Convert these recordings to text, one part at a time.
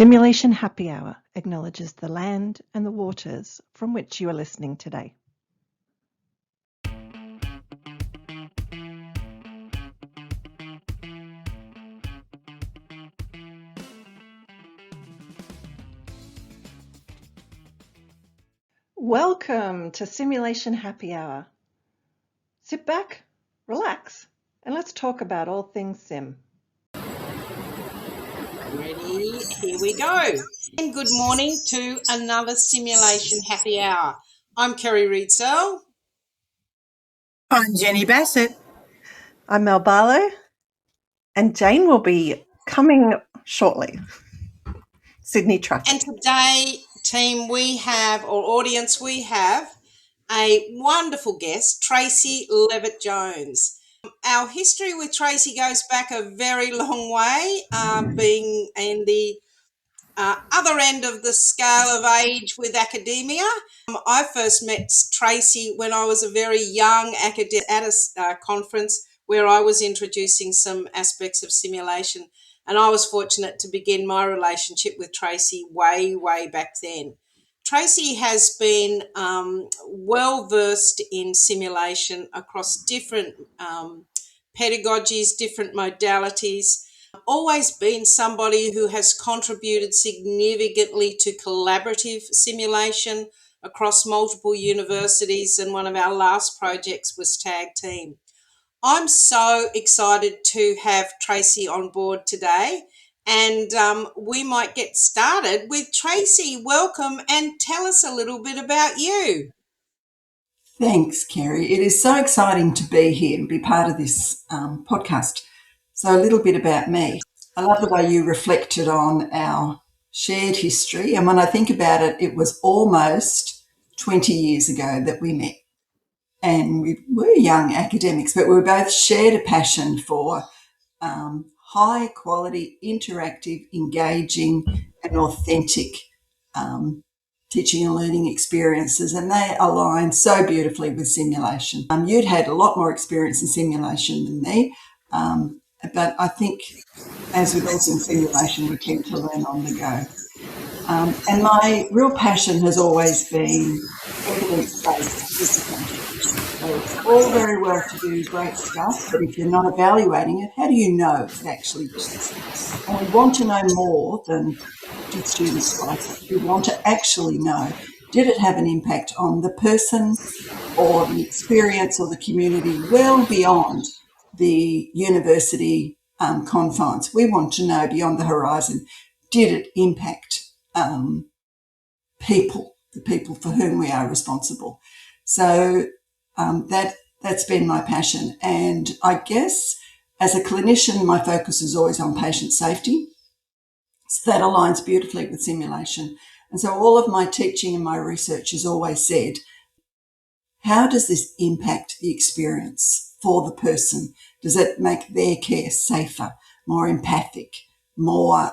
Simulation Happy Hour acknowledges the land and the waters from which you are listening today. Welcome to Simulation Happy Hour. Sit back, relax, and let's talk about all things sim. Ready? Here we go. And good morning to another Simulation Happy Hour. I'm Kerry Reedsell. I'm Jenny Bassett. I'm Mel Barlow, and Jane will be coming shortly. Sydney traffic. And today, team, we have a wonderful guest, Tracy Levett-Jones. Our history with Tracy goes back a very long way, being in the other end of the scale of age with academia. I first met Tracy when I was a very young academic at a conference where I was introducing some aspects of simulation, and I was fortunate to begin my relationship with Tracy way back then. Tracy has been well versed in simulation across different pedagogies, different modalities. Always been somebody who has contributed significantly to collaborative simulation across multiple universities, and one of our last projects was Tag Team. I'm so excited to have Tracy on board today, and we might get started with Tracy. Welcome, and tell us a little bit about you. Thanks, Kerry. It is so exciting to be here and be part of this podcast. So a little bit about me. I love the way you reflected on our shared history. And when I think about it, it was almost 20 years ago that we met. And we were young academics, but we both shared a passion for high quality, interactive, engaging and authentic teaching and learning experiences, and they align so beautifully with simulation. You'd had a lot more experience in simulation than me, but I think as with all things simulation, we tend to learn on the go. And my real passion has always been evidence-based discipline. So it's all very well to do great stuff, but if you're not evaluating it, how do you know if it actually works? And we want to know more than did students like it. We want to actually know, did it have an impact on the person or the experience or the community well beyond the university confines? We want to know beyond the horizon, did it impact people, the people for whom we are responsible? So that's been my passion. And I guess as a clinician, my focus is always on patient safety. So that aligns beautifully with simulation. And so all of my teaching and my research has always said, how does this impact the experience for the person? Does it make their care safer, more empathic, more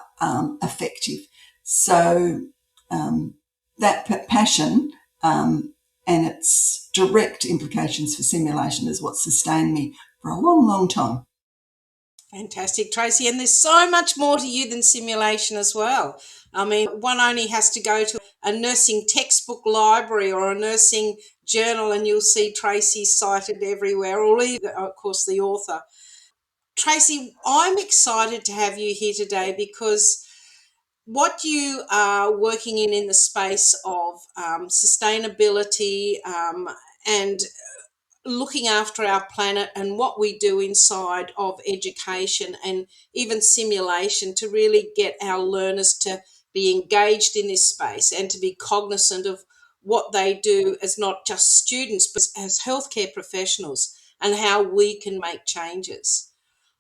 effective? So that passion and its direct implications for simulation is what sustained me for a long time. Fantastic, Tracy. And there's so much more to you than simulation as well. I mean, one only has to go to a nursing textbook library or a nursing journal and you'll see Tracy cited everywhere, or even, of course, the author. Tracy, I'm excited to have you here today because what you are working in the space of sustainability and looking after our planet and what we do inside of education and even simulation to really get our learners to be engaged in this space and to be cognizant of what they do as not just students but as healthcare professionals and how we can make changes.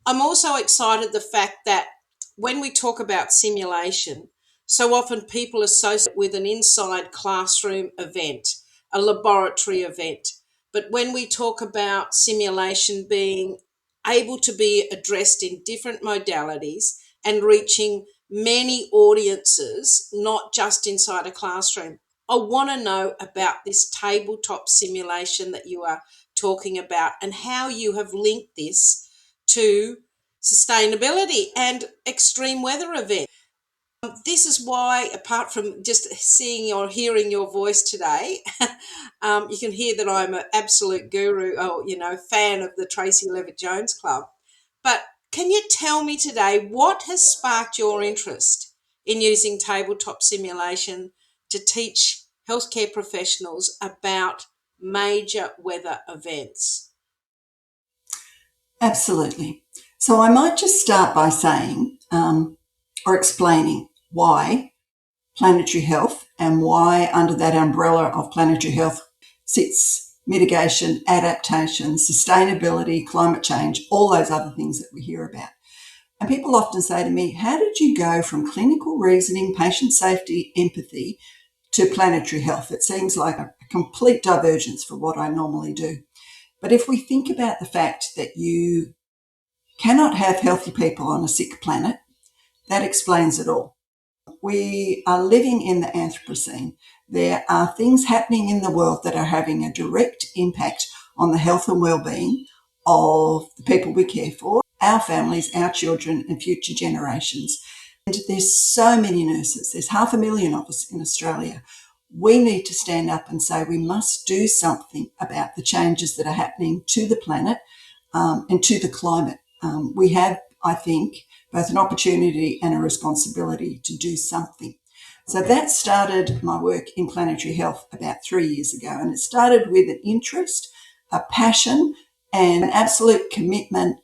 I'm also excited the fact that when we talk about simulation, so often people associate with an inside classroom event, a laboratory event. But when we talk about simulation being able to be addressed in different modalities and reaching many audiences, not just inside a classroom, I want to know about this tabletop simulation that you are talking about and how you have linked this to sustainability and extreme weather events. This is why, apart from just seeing or hearing your voice today, you can hear that I'm an absolute guru or, fan of the Tracy Levett-Jones Club. But can you tell me today what has sparked your interest in using tabletop simulation to teach healthcare professionals about major weather events? Absolutely. So I might just start by saying or explaining why planetary health and why under that umbrella of planetary health sits mitigation, adaptation, sustainability, climate change, all those other things that we hear about. And people often say to me, how did you go from clinical reasoning, patient safety, empathy to planetary health? It seems like a complete divergence from what I normally do. But if we think about the fact that you cannot have healthy people on a sick planet, that explains it all. We are living in the Anthropocene. There are things happening in the world that are having a direct impact on the health and well-being of the people we care for, our families, our children, and future generations. And there's so many nurses. There's 500,000 of us in Australia. We need to stand up and say we must do something about the changes that are happening to the planet and to the climate. We have, I think, both an opportunity and a responsibility to do something. So that started my work in planetary health about 3 years ago. And it started with an interest, a passion, and an absolute commitment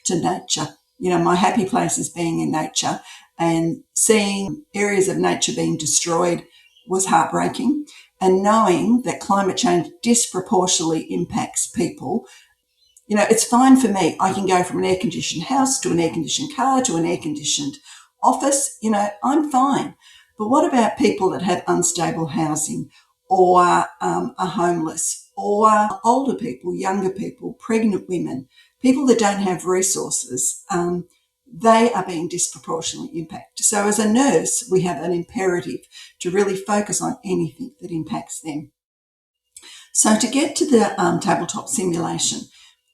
to nature. My happy place is being in nature, and seeing areas of nature being destroyed was heartbreaking. And knowing that climate change disproportionately impacts people, it's fine for me. I can go from an air-conditioned house to an air-conditioned car to an air-conditioned office. I'm fine. But what about people that have unstable housing or are homeless, or older people, younger people, pregnant women, people that don't have resources? They are being disproportionately impacted. So as a nurse, we have an imperative to really focus on anything that impacts them. So to get to the tabletop simulation,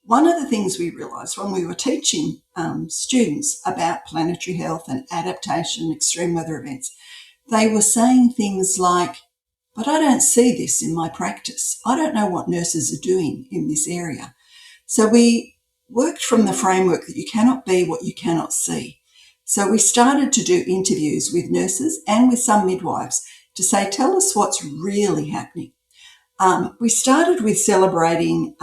one of the things we realised when we were teaching students about planetary health and adaptation, extreme weather events, they were saying things like, but I don't see this in my practice. I don't know what nurses are doing in this area. So we worked from the framework that you cannot be what you cannot see. So we started to do interviews with nurses and with some midwives to say, tell us what's really happening. We started with celebrating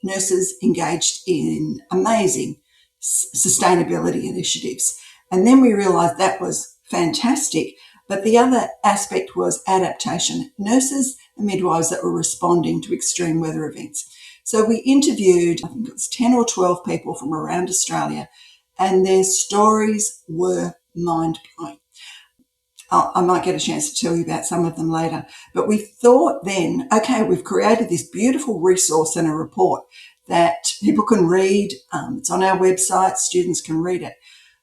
nurses engaged in amazing sustainability initiatives. And then we realised that was fantastic. But the other aspect was adaptation, nurses and midwives that were responding to extreme weather events. So we interviewed, I think it was 10 or 12 people from around Australia, and their stories were mind-blowing. I might get a chance to tell you about some of them later. But we thought then, okay, we've created this beautiful resource and a report that people can read. It's on our website. Students can read it.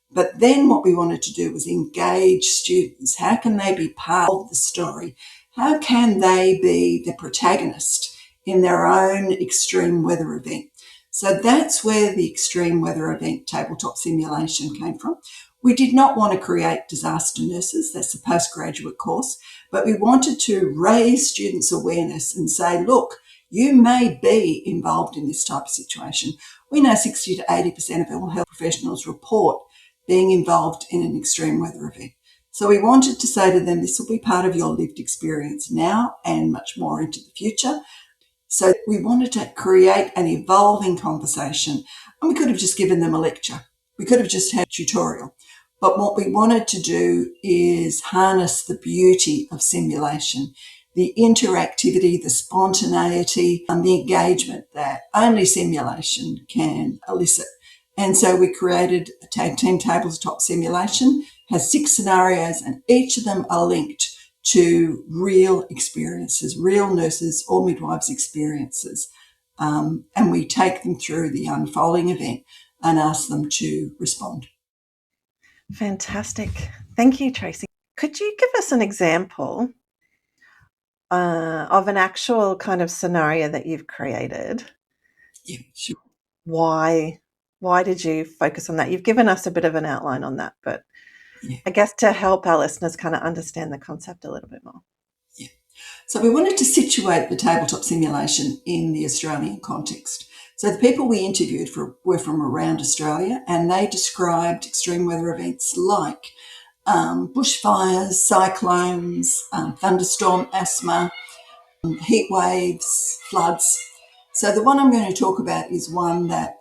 But then what we wanted to do was engage students. How can they be part of the story? How can they be the protagonist in their own extreme weather event? So that's where the extreme weather event tabletop simulation came from. We did not want to create disaster nurses. That's a postgraduate course. But we wanted to raise students' awareness and say, look, you may be involved in this type of situation. We know 60 to 80% of all health professionals report being involved in an extreme weather event. So we wanted to say to them, this will be part of your lived experience now and much more into the future. So we wanted to create an evolving conversation, and we could have just given them a lecture. We could have just had a tutorial. But what we wanted to do is harness the beauty of simulation, the interactivity, the spontaneity, and the engagement that only simulation can elicit. And so we created a tag team tabletop simulation, has 6 scenarios, and each of them are linked to real experiences, real nurses or midwives' experiences. And we take them through the unfolding event and ask them to respond. Fantastic. Thank you, Tracy. Could you give us an example of an actual kind of scenario that you've created? Yeah, sure. Why did you focus on that? You've given us a bit of an outline on that, but I guess to help our listeners kind of understand the concept a little bit more. Yeah. So we wanted to situate the tabletop simulation in the Australian context. So the people we interviewed were from around Australia, and they described extreme weather events like bushfires, cyclones, thunderstorm asthma, heat waves, floods. So the one I'm going to talk about is one that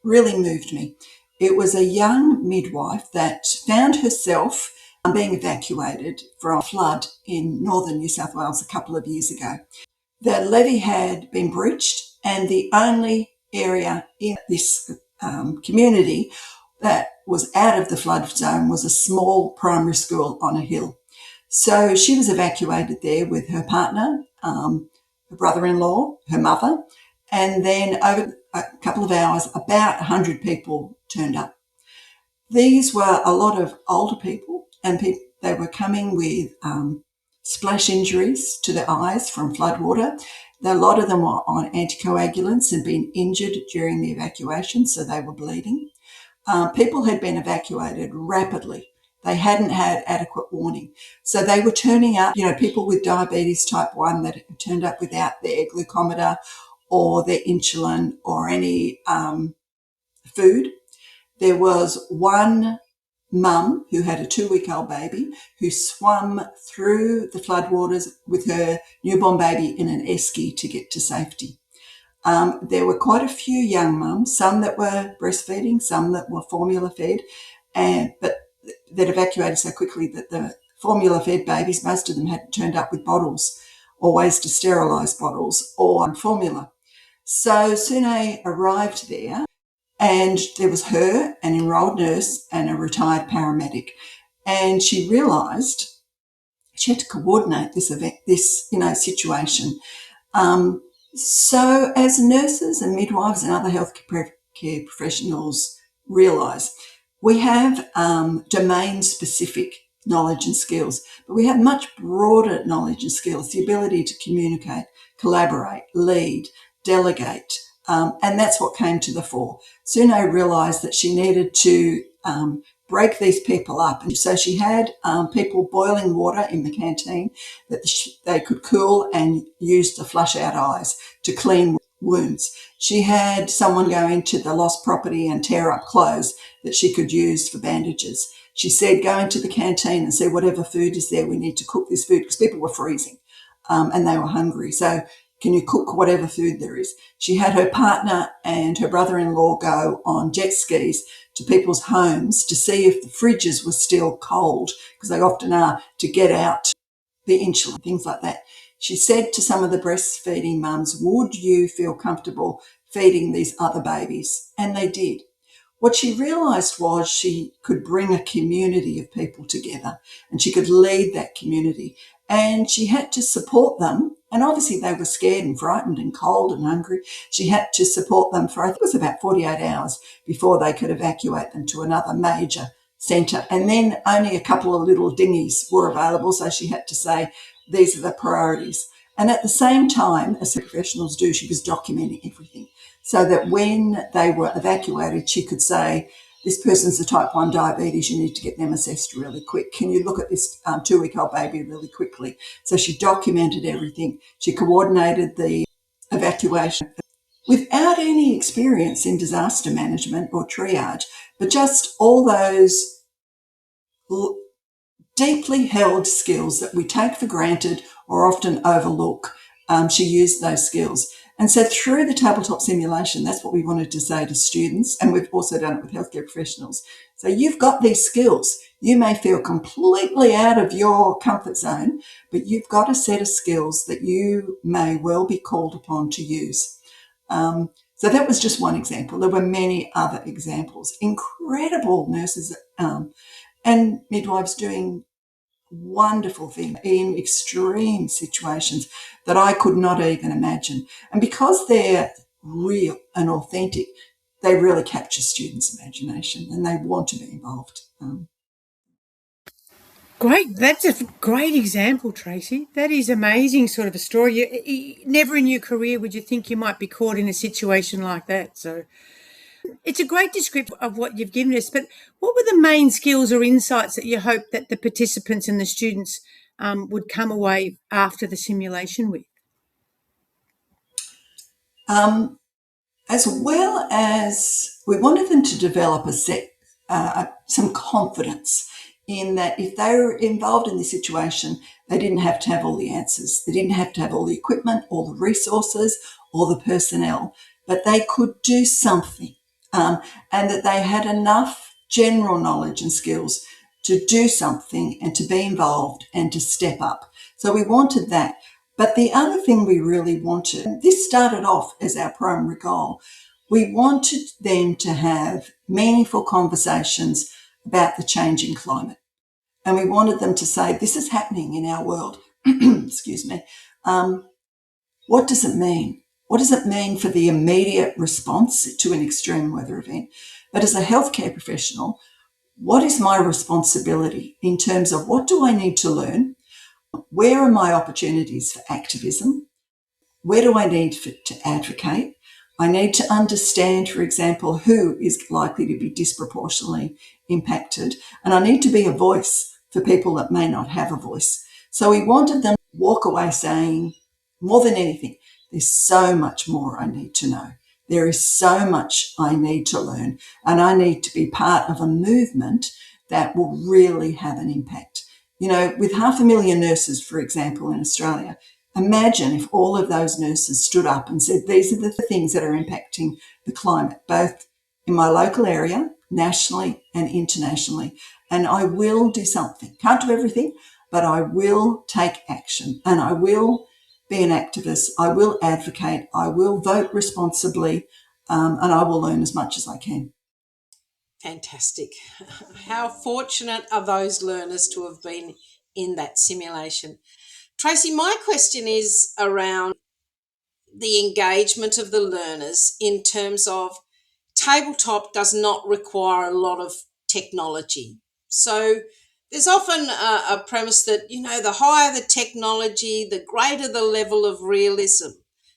really moved me. It was a young midwife that found herself being evacuated from a flood in northern New South Wales a couple of years ago. The levee had been breached, and the only area in this community that was out of the flood zone was a small primary school on a hill. So she was evacuated there with her partner, her brother-in-law, her mother, and then over a couple of hours, about 100 people turned up. These were a lot of older people, and they were coming with splash injuries to their eyes from floodwater. A lot of them were on anticoagulants and been injured during the evacuation, so they were bleeding. People had been evacuated rapidly. They hadn't had adequate warning. So they were turning up, people with diabetes type 1 that had turned up without their glucometer or their insulin or any food. There was one mum who had a 2-week-old baby who swam through the floodwaters with her newborn baby in an esky to get to safety. There were quite a few young mums, some that were breastfeeding, some that were formula fed, but that evacuated so quickly that the formula fed babies, most of them hadn't turned up with bottles or ways to sterilise bottles or formula. So Sune arrived there, and there was her, an enrolled nurse, and a retired paramedic. And she realised she had to coordinate this event, this situation. So as nurses and midwives and other healthcare professionals realise, we have domain-specific knowledge and skills, but we have much broader knowledge and skills, the ability to communicate, collaborate, lead, delegate, and that's what came to the fore. Sune realised that she needed to break these people up. And so she had people boiling water in the canteen that they could cool and use to flush out eyes to clean wounds. She had someone go into the lost property and tear up clothes that she could use for bandages. She said, go into the canteen and see whatever food is there. We need to cook this food because people were freezing and they were hungry. So can you cook whatever food there is? She had her partner and her brother-in-law go on jet skis to people's homes to see if the fridges were still cold, because they often are, to get out the insulin, things like that. She said to some of the breastfeeding mums, would you feel comfortable feeding these other babies? And they did. What she realised was she could bring a community of people together and she could lead that community. And she had to support them. And obviously they were scared and frightened and cold and hungry. She had to support them for, I think it was about 48 hours before they could evacuate them to another major centre. And then only a couple of little dinghies were available. So she had to say, these are the priorities. And at the same time, as professionals do, she was documenting everything so that when they were evacuated, she could say, this person's a type 1 diabetes, you need to get them assessed really quick. Can you look at this 2-week-old baby really quickly? So she documented everything. She coordinated the evacuation without any experience in disaster management or triage, but just all those deeply held skills that we take for granted or often overlook. She used those skills. And so through the tabletop simulation, that's what we wanted to say to students, and we've also done it with healthcare professionals. So you've got these skills. You may feel completely out of your comfort zone, but you've got a set of skills that you may well be called upon to use. So that was just one example. There were many other examples. Incredible nurses and midwives doing wonderful thing in extreme situations that I could not even imagine. And because they're real and authentic, they really capture students' imagination and they want to be involved. Great. That's a great example, Tracy. That is amazing sort of a story. Never in your career would you think you might be caught in a situation like that. So It's a great description of what you've given us, but what were the main skills or insights that you hope that the participants and the students would come away after the simulation with? As well as we wanted them to develop some confidence in that if they were involved in this situation, they didn't have to have all the answers. They didn't have to have all the equipment, all the resources, all the personnel, but they could do something, and that they had enough general knowledge and skills to do something and to be involved and to step up. So we wanted that. But the other thing we really wanted, and this started off as our primary goal, we wanted them to have meaningful conversations about the changing climate. And we wanted them to say, this is happening in our world. Excuse me. What does it mean? What does it mean for the immediate response to an extreme weather event? But as a healthcare professional, what is my responsibility in terms of what do I need to learn? Where are my opportunities for activism? Where do I need to advocate? I need to understand, for example, who is likely to be disproportionately impacted. And I need to be a voice for people that may not have a voice. So we wanted them to walk away saying, more than anything, there's so much more I need to know. There is so much I need to learn, and I need to be part of a movement that will really have an impact. You know, with 500,000 nurses, for example, in Australia, imagine if all of those nurses stood up and said, these are the things that are impacting the climate, both in my local area, nationally and internationally. And I will do something. Can't do everything, but I will take action, and I will be an activist. I will advocate. I will vote responsibly, and I will learn as much as I can. Fantastic. How fortunate are those learners to have been in that simulation? Tracy, my question is around the engagement of the learners in terms of tabletop does not require a lot of technology. So there's often a premise that, you know, the higher the technology, the greater the level of realism.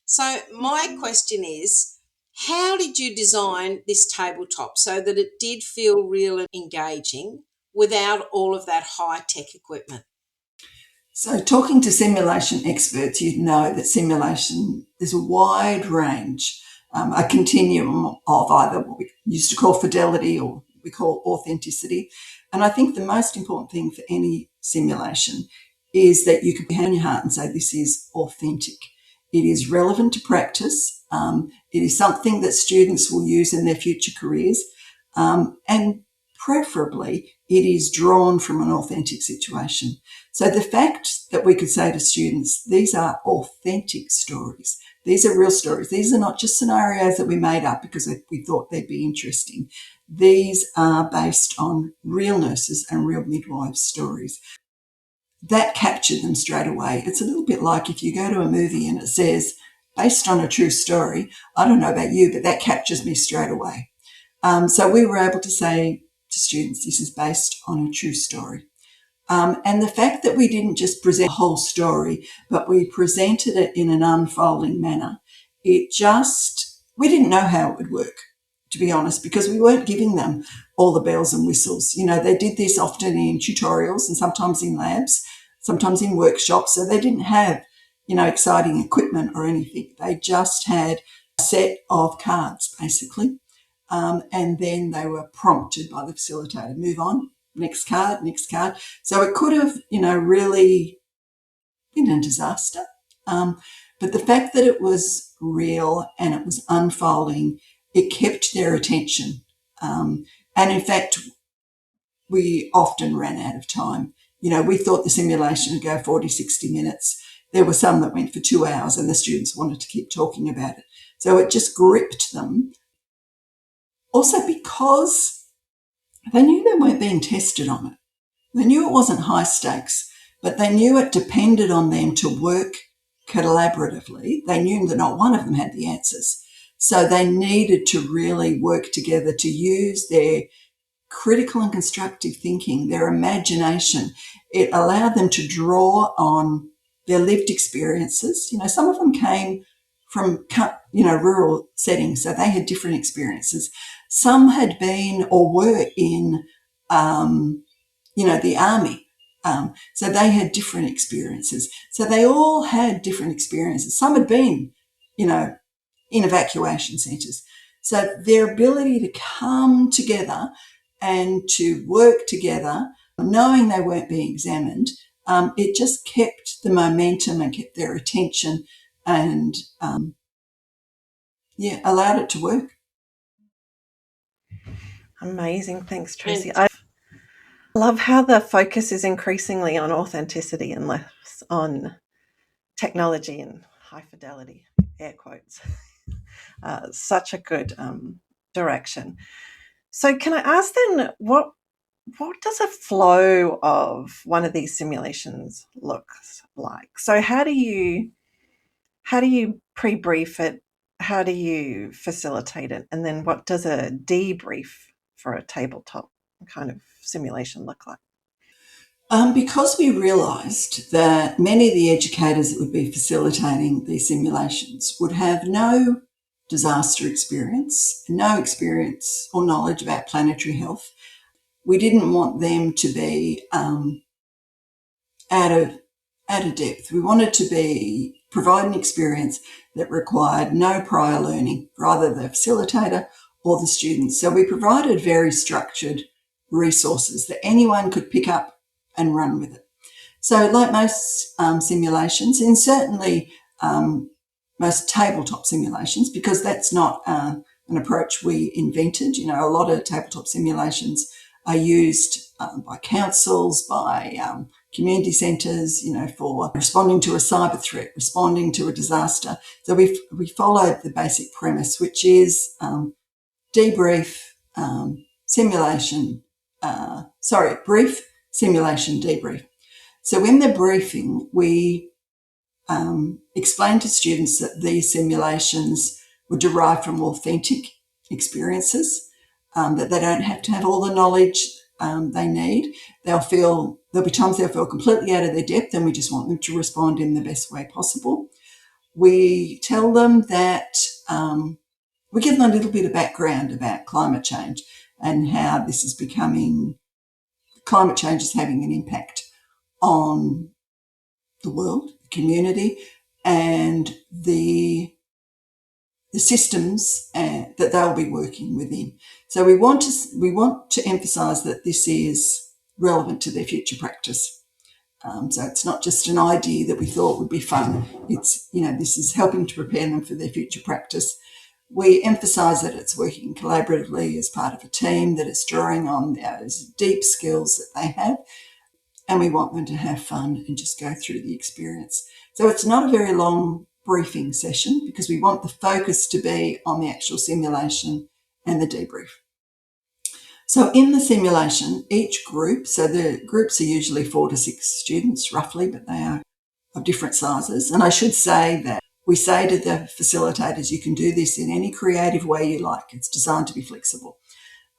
So my question is, how did you design this tabletop so that it did feel real and engaging without all of that high-tech equipment? So talking to simulation experts, you'd know that simulation, there's a wide range, a continuum of either what we used to call fidelity or we call authenticity. And I think the most important thing for any simulation is that you can hand on your heart and say, this is authentic. It is relevant to practice. It is something that students will use in their future careers. And preferably, it is drawn from an authentic situation. So the fact that we could say to students, these are authentic stories. These are real stories. These are not just scenarios that we made up because we thought they'd be interesting. These are based on real nurses and real midwives' stories. That captured them straight away. It's a little bit like if you go to a movie and it says, based on a true story. I don't know about you, but that captures me straight away. So we were able to say to students, this is based on a true story. And the fact that we didn't just present the whole story, but we presented it in an unfolding manner, we didn't know how it would work, to be honest, because we weren't giving them all the bells and whistles. You know, they did this often in tutorials and sometimes in labs, sometimes in workshops. So they didn't have, you know, exciting equipment or anything. They just had a set of cards, basically. And then they were prompted by the facilitator, move on, next card, next card. So it could have, you know, really been a disaster. But the fact that it was real and it was unfolding, it kept their attention. And in fact, we often ran out of time. You know, we thought the simulation would go 40, 60 minutes. There were some that went for 2 hours and the students wanted to keep talking about it. So it just gripped them. Also because they knew they weren't being tested on it. They knew it wasn't high stakes, but they knew it depended on them to work collaboratively. They knew that not one of them had the answers. So they needed to really work together to use their critical and constructive thinking, their imagination. It allowed them to draw on their lived experiences. You know, some of them came from, rural settings, so they had different experiences. Some had been or were in, the army. So they had different experiences. So they all had different experiences. Some had been, in evacuation centres. So their ability to come together and to work together, knowing they weren't being examined, it just kept the momentum and kept their attention and, allowed it to work. Amazing. Thanks, Tracy. I love how the focus is increasingly on authenticity and less on technology and high fidelity, air quotes. Such a good direction. So can I ask then, what does a flow of one of these simulations look like? So how do you pre-brief it? How do you facilitate it? And then what does a debrief for a tabletop kind of simulation look like? Because we realised that many of the educators that would be facilitating these simulations would have no disaster experience, no experience or knowledge about planetary health, we didn't want them to be out of depth. We wanted to provide an experience that required no prior learning for either the facilitator or the students. So we provided very structured resources that anyone could pick up and run with it. So like most simulations, and certainly most tabletop simulations, because that's not an approach we invented. A lot of tabletop simulations are used by councils, by community centres, for responding to a cyber threat, responding to a disaster. So we followed the basic premise, which is debrief, brief, simulation, debrief. So in the briefing, we explain to students that these simulations were derived from authentic experiences, that they don't have to have all the knowledge they need. There'll be times they'll feel completely out of their depth, and we just want them to respond in the best way possible. We tell them that we give them a little bit of background about climate change and how climate change is having an impact on the world, the community, and the systems that they'll be working within. So we want to emphasise that this is relevant to their future practice. So it's not just an idea that we thought would be fun. It's, this is helping to prepare them for their future practice. We emphasise that it's working collaboratively as part of a team, that it's drawing on those deep skills that they have, and we want them to have fun and just go through the experience. So it's not a very long briefing session because we want the focus to be on the actual simulation and the debrief. So in the simulation, each group, so the groups are usually 4 to 6 students roughly, but they are of different sizes. And I should say that we say to the facilitators, you can do this in any creative way you like. It's designed to be flexible.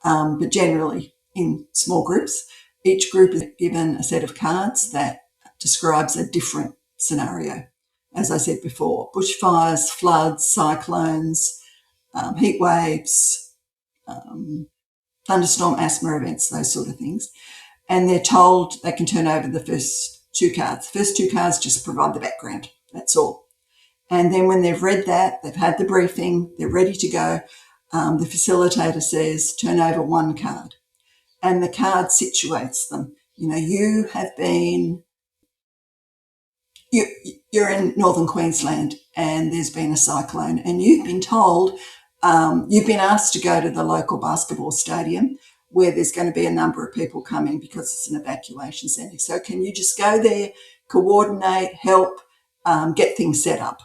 But generally in small groups, each group is given a set of cards that describes a different scenario. As I said before, bushfires, floods, cyclones, heat waves, thunderstorm, asthma events, those sort of things. And they're told they can turn over the first 2 cards. The first 2 cards just provide the background. That's all. And then when they've read that, they've had the briefing, they're ready to go, the facilitator says, turn over 1 card. And the card situates them. You're in northern Queensland and there's been a cyclone, and you've been told, you've been asked to go to the local basketball stadium where there's going to be a number of people coming because it's an evacuation centre. So can you just go there, coordinate, help, get things set up?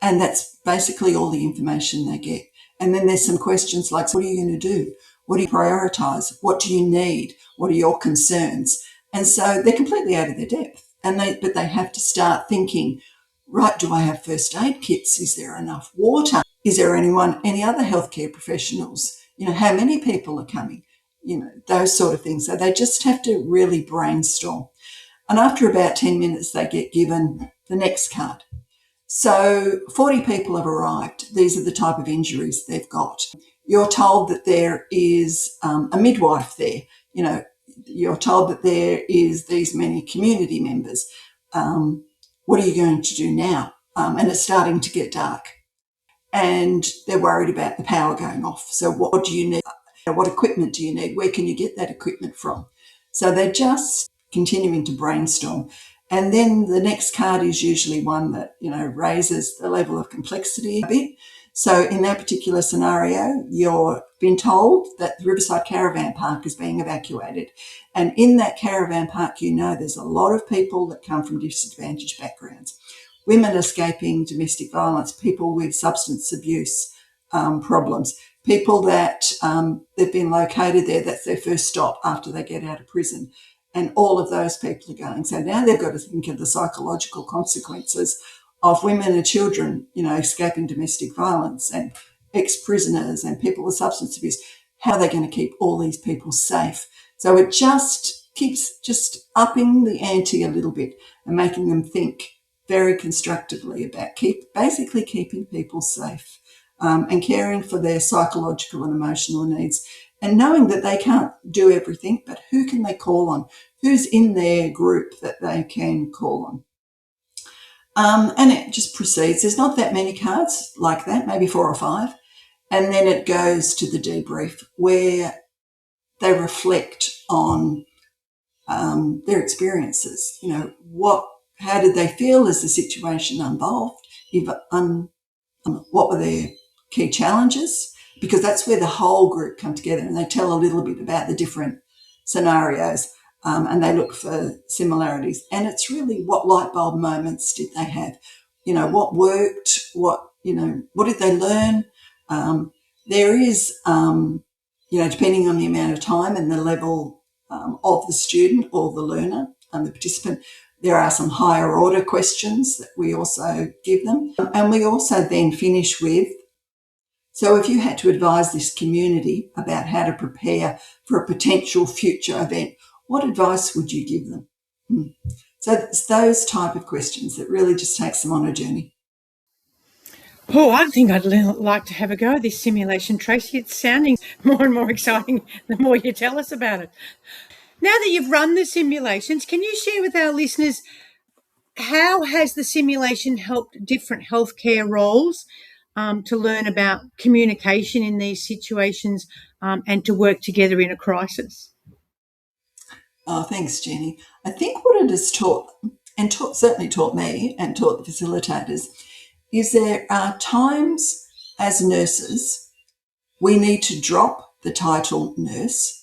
And that's basically all the information they get. And then there's some questions like, what are you going to do? What do you prioritise? What do you need? What are your concerns? And so they're completely out of their depth. But they have to start thinking, right, do I have first aid kits? Is there enough water? Is there any other healthcare professionals? How many people are coming? Those sort of things. So they just have to really brainstorm. And after about 10 minutes, they get given the next card. So 40 people have arrived. These are the type of injuries they've got. You're told that there is a midwife there. You're told that there is these many community members. What are you going to do now? And it's starting to get dark. And they're worried about the power going off. So what do you need? What equipment do you need? Where can you get that equipment from? So they're just continuing to brainstorm. And then the next card is usually one that, raises the level of complexity a bit. So in that particular scenario, you're being told that the Riverside Caravan Park is being evacuated. And in that caravan park, there's a lot of people that come from disadvantaged backgrounds. Women escaping domestic violence, people with substance abuse problems, people that they've been located there, that's their first stop after they get out of prison. And all of those people are going. So now they've got to think of the psychological consequences of women and children, escaping domestic violence, and ex-prisoners and people with substance abuse. How are they going to keep all these people safe? So it just keeps just upping the ante a little bit and making them think very constructively about basically keeping people safe, and caring for their psychological and emotional needs, and knowing that they can't do everything, but who can they call on? Who's in their group that they can call on? And it just proceeds. There's not that many cards like that, maybe 4 or 5. And then it goes to the debrief where they reflect on their experiences. How did they feel as the situation evolved? What were their key challenges? Because that's where the whole group come together and they tell a little bit about the different scenarios, and they look for similarities. And it's really what light bulb moments did they have? What worked? What did they learn? There is, depending on the amount of time and the level of the student or the learner and the participant, there are some higher order questions that we also give them. And we also then finish with, so if you had to advise this community about how to prepare for a potential future event, what advice would you give them? So it's those type of questions that really just takes them on a journey. Oh, I think I'd like to have a go at this simulation, Tracy. It's sounding more and more exciting the more you tell us about it. Now that you've run the simulations, can you share with our listeners how has the simulation helped different healthcare roles to learn about communication in these situations and to work together in a crisis? Oh, thanks, Jenny. I think what it has taught, and certainly taught me and taught the facilitators, is there are times as nurses we need to drop the title nurse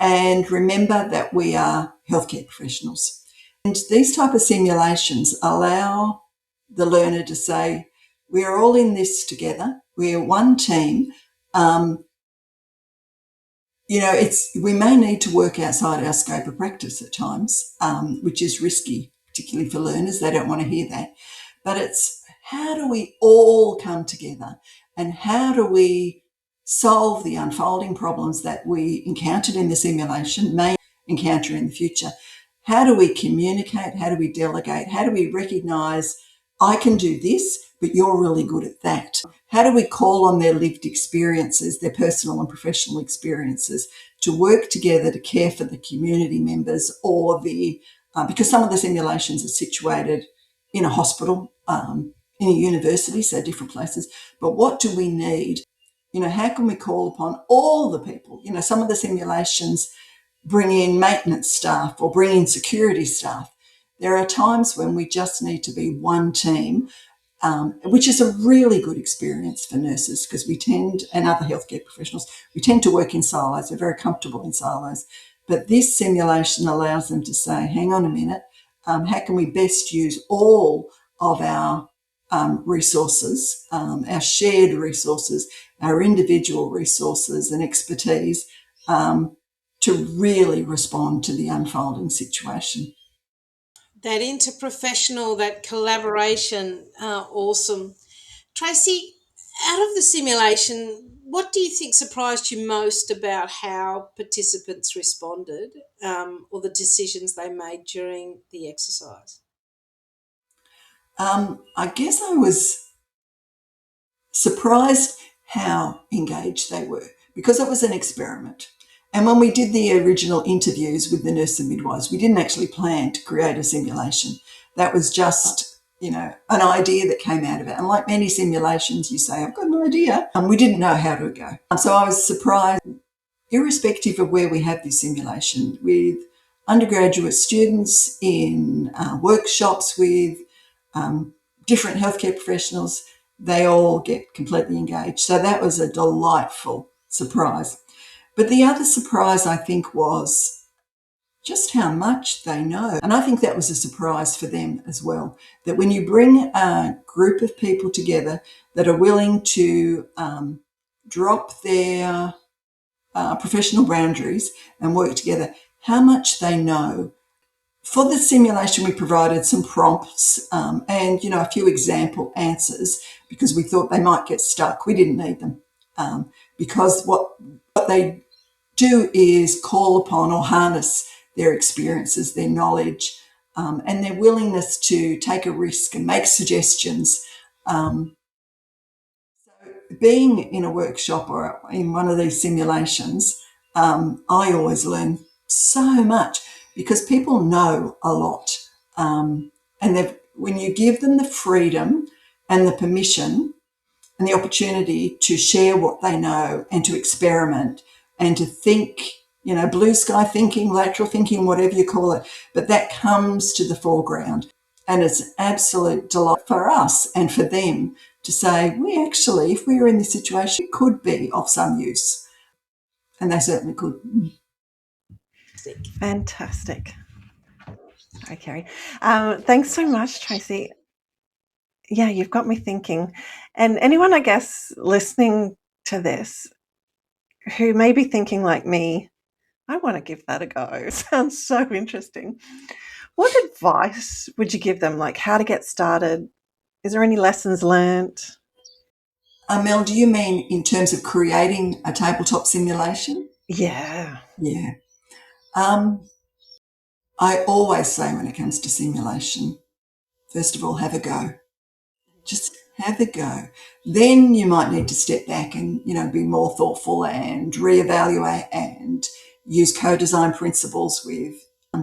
and remember that we are healthcare professionals. And these type of simulations allow the learner to say, we are all in this together. We are one team. We may need to work outside our scope of practice at times, which is risky, particularly for learners. They don't want to hear that. But it's how do we all come together and how do we solve the unfolding problems that we encountered in the simulation, may encounter in the future? How do we communicate? How do we delegate? How do we recognise I can do this, but you're really good at that? How do we call on their lived experiences, their personal and professional experiences, to work together to care for the community members or because some of the simulations are situated in a hospital, in a university, so different places. But what do we need? How can we call upon all the people? Some of the simulations bring in maintenance staff or bring in security staff. There are times when we just need to be one team, which is a really good experience for nurses because and other healthcare professionals, we tend to work in silos. We're very comfortable in silos. But this simulation allows them to say, hang on a minute, how can we best use all of our resources, our shared resources, our individual resources and expertise to really respond to the unfolding situation. That interprofessional, that collaboration, awesome. Tracy, out of the simulation, what do you think surprised you most about how participants responded or the decisions they made during the exercise? I guess I was surprised how engaged they were because it was an experiment. And when we did the original interviews with the nurse and midwives, we didn't actually plan to create a simulation. That was just, an idea that came out of it. And like many simulations, you say, I've got an idea. And we didn't know how to go. So I was surprised, irrespective of where we have this simulation, with undergraduate students in workshops with different healthcare professionals, they all get completely engaged. So that was a delightful surprise. But the other surprise, I think, was just how much they know. And I think that was a surprise for them as well, that when you bring a group of people together that are willing to drop their professional boundaries and work together, how much they know. For the simulation, we provided some prompts and, a few example answers because we thought they might get stuck. We didn't need them because what they do is call upon or harness their experiences, their knowledge, and their willingness to take a risk and make suggestions. Being in a workshop or in one of these simulations, I always learn so much because people know a lot. And when you give them the freedom and the permission and the opportunity to share what they know and to experiment and to think, blue sky thinking, lateral thinking, whatever you call it, but that comes to the foreground. And it's an absolute delight for us and for them to say, we actually, if we were in this situation, it could be of some use. And they certainly could. Fantastic. Sorry, Kerry. Thanks so much, Tracy. Yeah, you've got me thinking. And anyone, I guess, listening to this who may be thinking like me, I want to give that a go. Sounds so interesting. What advice would you give them, like how to get started? Is there any lessons learned? Mel, do you mean in terms of creating a tabletop simulation? Yeah. Yeah. I always say when it comes to simulation, first of all, have a go. Just have a go. Then you might need to step back and, be more thoughtful and reevaluate and use co-design principles with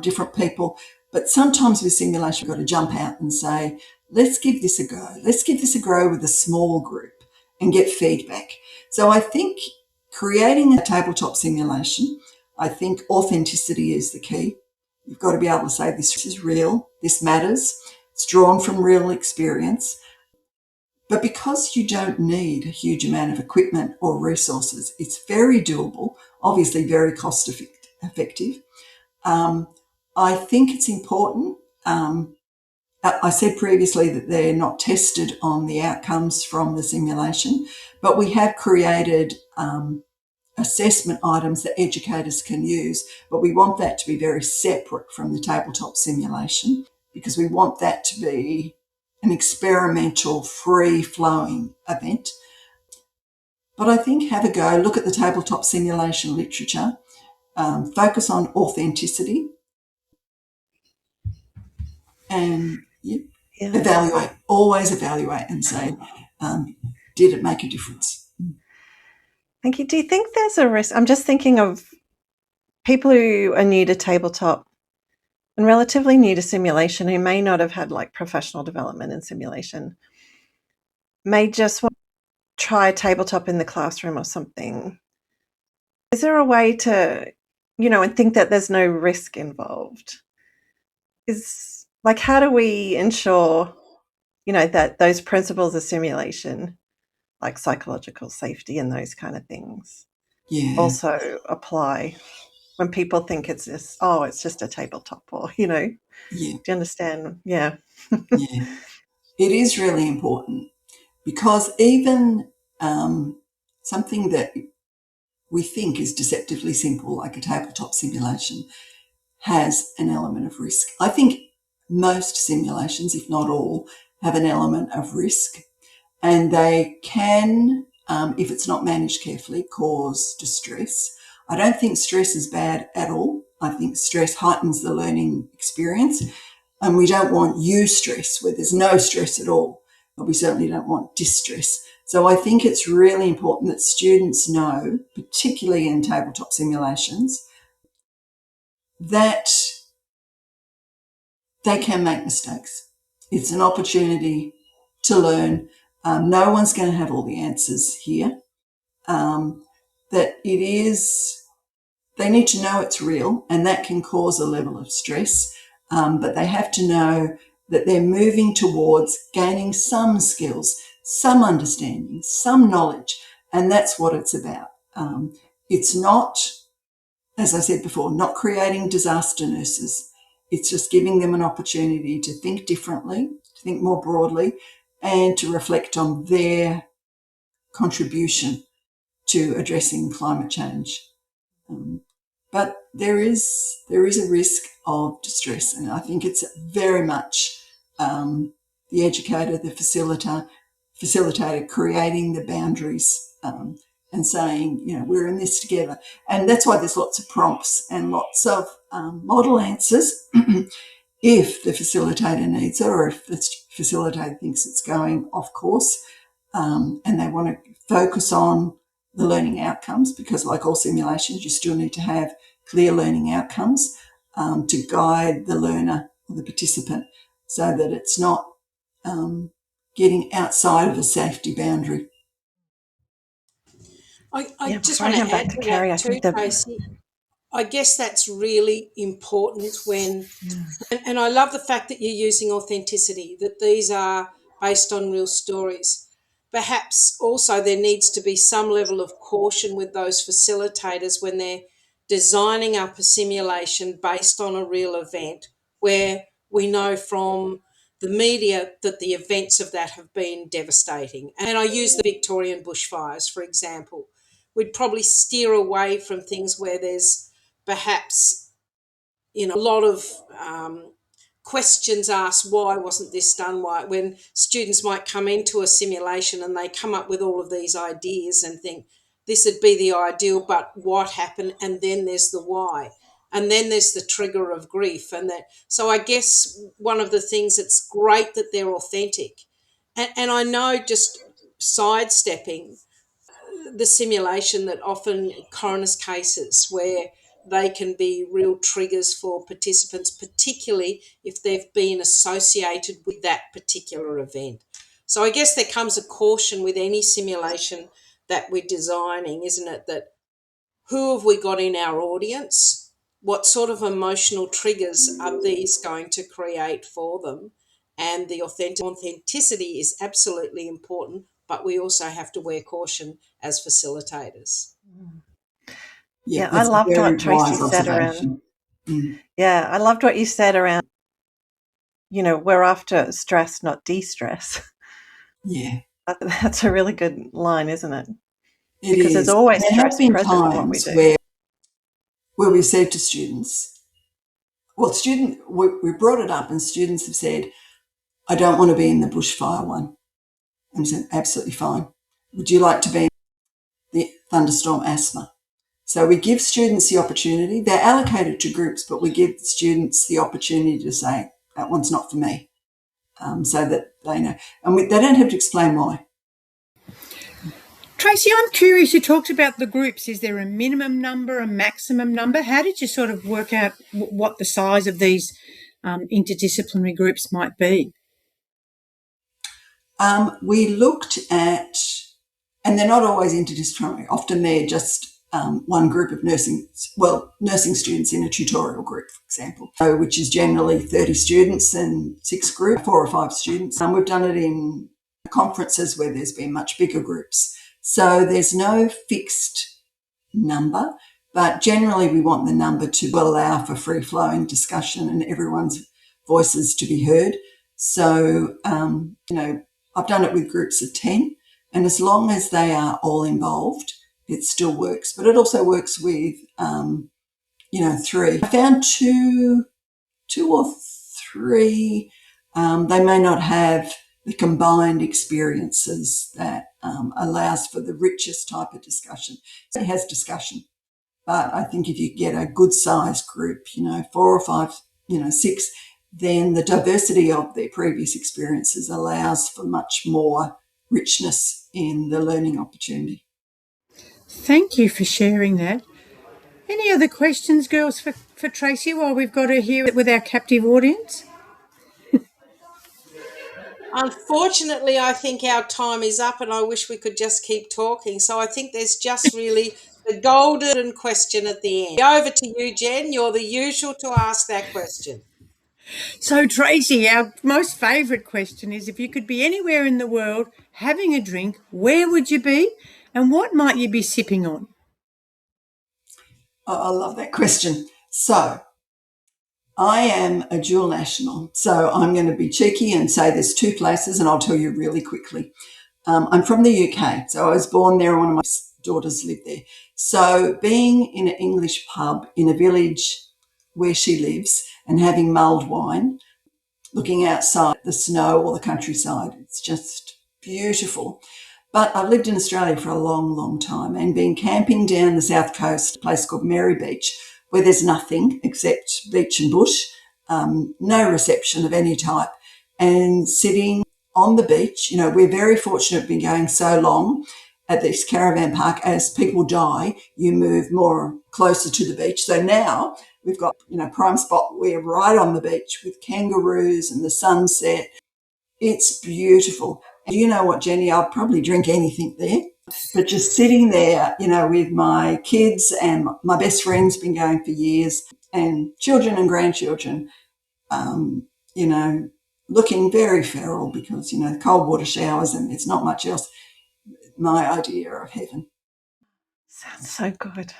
different people. But sometimes with simulation, we've got to jump out and say, let's give this a go. Let's give this a go with a small group and get feedback. So I think creating a tabletop simulation, I think authenticity is the key. You've got to be able to say this is real, this matters, it's drawn from real experience. But because you don't need a huge amount of equipment or resources, it's very doable, obviously very cost effective. I think it's important. I said previously that they're not tested on the outcomes from the simulation, but we have created assessment items that educators can use, but we want that to be very separate from the tabletop simulation because we want that to be an experimental, free-flowing event. But I think have a go, look at the tabletop simulation literature, focus on authenticity and evaluate, always evaluate and say, did it make a difference? Thank you. Do you think there's a risk? I'm just thinking of people who are new to tabletop and relatively new to simulation who may not have had like professional development in simulation, may just want to try tabletop in the classroom or something. Is there a way to, and think that there's no risk involved? Is like, how do we ensure, that those principles of simulation, like psychological safety and those kind of things, also apply when people think it's this, it's just a tabletop or, do you understand? Yeah. Yeah. It is really important because even something that we think is deceptively simple, like a tabletop simulation, has an element of risk. I think most simulations, if not all, have an element of risk, and they can, if it's not managed carefully, cause distress. I don't think stress is bad at all. I think stress heightens the learning experience. And we don't want eustress where there's no stress at all, but we certainly don't want distress. So I think it's really important that students know, particularly in tabletop simulations, that they can make mistakes. It's an opportunity to learn. No one's going to have all the answers here. That it is, they need to know it's real, and that can cause a level of stress. But they have to know that they're moving towards gaining some skills, some understanding, some knowledge, and that's what it's about. It's not, as I said before, not creating disaster nurses. It's just giving them an opportunity to think differently, to think more broadly, and to reflect on their contribution to addressing climate change. But there is a risk of distress, and I think it's very much the educator, the facilitator creating the boundaries and saying, we're in this together. And that's why there's lots of prompts and lots of model answers if the facilitator needs it, or if the facilitator thinks it's going off course and they want to focus on the learning outcomes, because like all simulations, you still need to have clear learning outcomes to guide the learner or the participant so that it's not getting outside of a safety boundary. I just want to add to Carrie, that too, Tracy. I guess that's really important when, and I love the fact that you're using authenticity, that these are based on real stories. Perhaps also there needs to be some level of caution with those facilitators when they're designing up a simulation based on a real event where we know from the media that the events of that have been devastating. And I use the Victorian bushfires, for example. We'd probably steer away from things where there's perhaps, a lot of questions asked, why wasn't this done? Why? When students might come into a simulation and they come up with all of these ideas and think this would be the ideal, but what happened? And then there's the why. And then there's the trigger of grief. So I guess one of the things, it's great that they're authentic. And I know, just sidestepping, the simulation, that often coroner's cases where they can be real triggers for participants, particularly if they've been associated with that particular event. So I guess there comes a caution with any simulation that we're designing, isn't it? That who have we got in our audience? What sort of emotional triggers are these going to create for them? And the authenticity is absolutely important, but we also have to wear caution as facilitators. Yeah, I loved what Tracy said around. Yeah, I loved what you said around, we're after stress, not de-stress. Yeah. That's a really good line, isn't it? Because there's always stress present in what we do. Where we said to students, we brought it up and students have said, I don't want to be in the bushfire one. And we said, absolutely fine. Would you like to be in the thunderstorm asthma? So we give students the opportunity. They're allocated to groups, but we give students the opportunity to say, that one's not for me, so that they know. And they don't have to explain why. Tracy, I'm curious, you talked about the groups. Is there a minimum number, a maximum number? How did you sort of work out what the size of these interdisciplinary groups might be? We looked at, and they're not always interdisciplinary. Often they're just one group of nursing students in a tutorial group, for example, which is generally 30 students and 6 groups, 4 or 5 students. We've done it in conferences where there's been much bigger groups. So there's no fixed number, but generally we want the number to allow for free-flowing discussion and everyone's voices to be heard. So, I've done it with groups of 10, and as long as they are all involved, it still works. But it also works with, 3. I found two or three, they may not have the combined experiences that allows for the richest type of discussion. So it has discussion. But I think if you get a good sized group, 4 or 5, 6, then the diversity of their previous experiences allows for much more richness in the learning opportunity. Thank you for sharing that. Any other questions, girls, for Tracy while we've got her here with our captive audience? Unfortunately, I think our time is up and I wish we could just keep talking. So I think there's just really the golden question at the end. Over to you, Jen. You're the usual to ask that question. So, Tracy, our most favourite question is, if you could be anywhere in the world having a drink, where would you be and what might you be sipping on? I love that question. So I am a dual national, so I'm going to be cheeky and say there's two places, and I'll tell you really quickly. I'm from the UK, so I was born there and one of my daughters lived there. So being in an English pub in a village where she lives and having mulled wine, looking outside the snow or the countryside, it's just beautiful. But I've lived in Australia for a long, long time and been camping down the south coast, a place called Mary Beach, where there's nothing except beach and bush, no reception of any type, and sitting on the beach. You know, we're very fortunate been going so long at this caravan park. As people die, you move more closer to the beach. So now we've got, prime spot. We're right on the beach with kangaroos and the sunset. It's beautiful. And you know what, Jenny, I'll probably drink anything there. But just sitting there, with my kids and my best friend's been going for years, and children and grandchildren, looking very feral because, cold water showers and there's not much else. My idea of heaven. Sounds so good.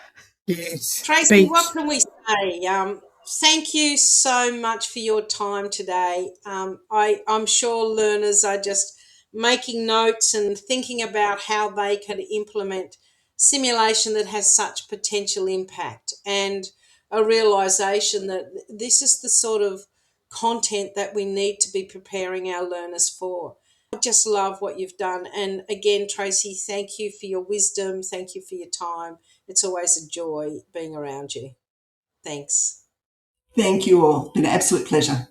Yes. Tracy, Beach. what can we say? Thank you so much for your time today. I'm sure learners are just making notes and thinking about how they can implement simulation that has such potential impact, and a realisation that this is the sort of content that we need to be preparing our learners for. I just love what you've done. And again, Tracy, thank you for your wisdom. Thank you for your time. It's always a joy being around you. Thanks. Thank you all. It's been an absolute pleasure.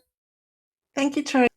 Thank you, Tracy.